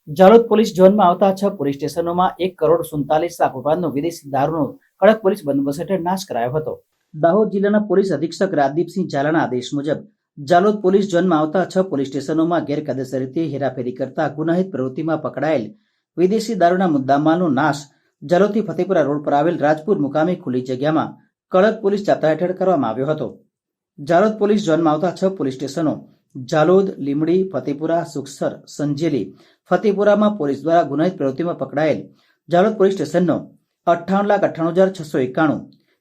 Jhalod police ઝોનમાં આવતા 6 police સ્ટેશનોમાં 1,47,00,000 રૂપિયાનો વિદેશી દારૂનો કડક પોલીસ બંદોબસ્ત હેઠળ નાશ કરાયો હતો। દાહોદ જિલ્લાના પોલીસ અધિક્ષક રાજદીપસિંહ ઝાલાના આદેશ મુજબ જાલોદ પોલીસ ઝોનમાં આવતા 6 પોલીસ સ્ટેશનોમાં ગેરકાયદેસર રીતે હેરાફેરી કરતા ગુનાહિત પ્રવૃત્તિમાં પકડાયેલ વિદેશી દારૂના મુદ્દામાલનો નાશ જાલોદથી ફતેપુરા રોડ પર આવેલ રાજપુર મુકામે ખુલ્લી જગ્યામાં કડક પોલીસ જાપ્તા હેઠળ કરવામાં આવ્યો હતો। જાલોદ પોલીસ ઝોનમાં આવતા 6 પોલીસ સ્ટેશનો જાલોદ, લીમડી, ફતેપુરા, સુખસર, સંજેલી, ફતેપુરામાં પોલીસ દ્વારા ગુનાહિત પ્રવૃત્તિમાં પકડાયેલ જાલોદ પોલીસ સ્ટેશનનો 58,98,691,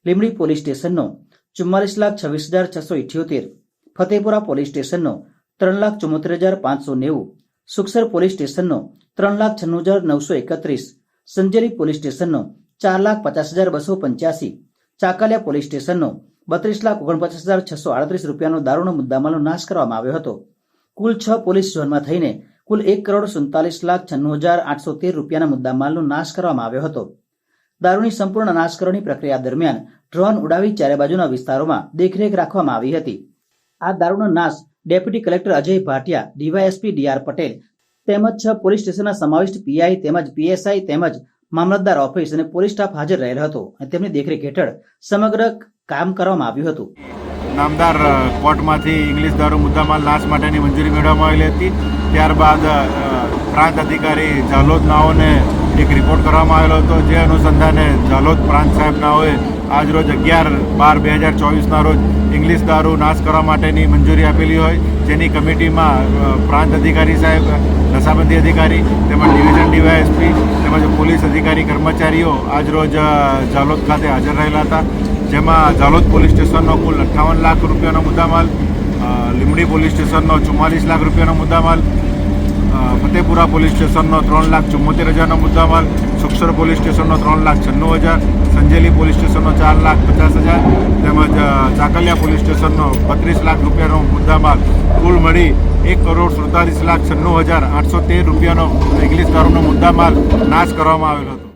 લીમડી પોલીસ સ્ટેશનનો 44,26,678, ફતેપુરા પોલીસ સ્ટેશનનો 3,74,590, સુખસર પોલીસ સ્ટેશનનો 3,96,931, સંજેલી પોલીસ સ્ટેશનનો 4,50,285, ચાકલિયા પોલીસ સ્ટેશનનો 32,49,638 રૂપિયાનો દારૂનો મુદ્દામાલનો નાશ કરવામાં આવ્યો હતો। કુલ 6 પોલીસ ઝોનમાં થઈને કુલ 1,47,96,813 રૂપિયાના મુદ્દામાલનો નાશ કરવામાં આવ્યો હતો। દારૂની સંપૂર્ણ નાશ કરવાની પ્રક્રિયા દરમિયાન ડ્રોન ઉડાવી ચારે બાજુના વિસ્તારોમાં દેખરેખ રાખવામાં આવી હતી। આ દારૂનો નાશ deputy collector Ajay Bhatia, DYSP DR Patel તેમજ 6 પોલીસ સ્ટેશનના સમાવિષ્ટ પીઆઈ તેમજ પીએસઆઈ તેમજ મામલતદાર ઓફિસ અને પોલીસ સ્ટાફ હાજર રહેલ હતો અને તેમની દેખરેખ હેઠળ સમગ્ર કામ કરવામાં આવ્યું હતું। નામદાર કોર્ટમાંથી ઇંગ્લિશ દારૂ મુદ્દામાલ નાશ માટેની મંજૂરી મેળવવામાં આવેલી હતી। ત્યારબાદ પ્રાંત અધિકારી જાલોદ નાઓને એક રિપોર્ટ કરવામાં આવેલો હતો, જે અનુસંધાને જાલોદ પ્રાંત સાહેબ નાઓએ આજરોજ 11/12/2024ના રોજ ઇંગ્લિશ દારૂ નાશ કરવા માટેની મંજૂરી આપેલી હોય, જેની કમિટીમાં પ્રાંત અધિકારી સાહેબ, નશાબંધી અધિકારી તેમજ ડિવિઝન ડીવાયએસપી તેમજ પોલીસ અધિકારી કર્મચારીઓ આજરોજ જાલોદ ખાતે હાજર રહેલા હતા। જેમાં જાલોદ પોલીસ સ્ટેશનનો કુલ 58 લાખ રૂપિયાનો મુદ્દામાલ, લીમડી પોલીસ સ્ટેશનનો 44 લાખ રૂપિયાનો મુદ્દામાલ, ફતેપુરા પોલીસ સ્ટેશનનો 3,74,000નો મુદ્દામાલ, સુખસર પોલીસ સ્ટેશનનો 3,96,000, સંજેલી પોલીસ સ્ટેશનનો 4,50,000 તેમજ ચાકલિયા પોલીસ સ્ટેશનનો 32 લાખ રૂપિયાનો મુદ્દામાલ કુલ મળી 1,47,96,813 રૂપિયાનો ઇંગ્લિશ દારૂનો મુદ્દામાલ નાશ કરવામાં આવેલો હતો।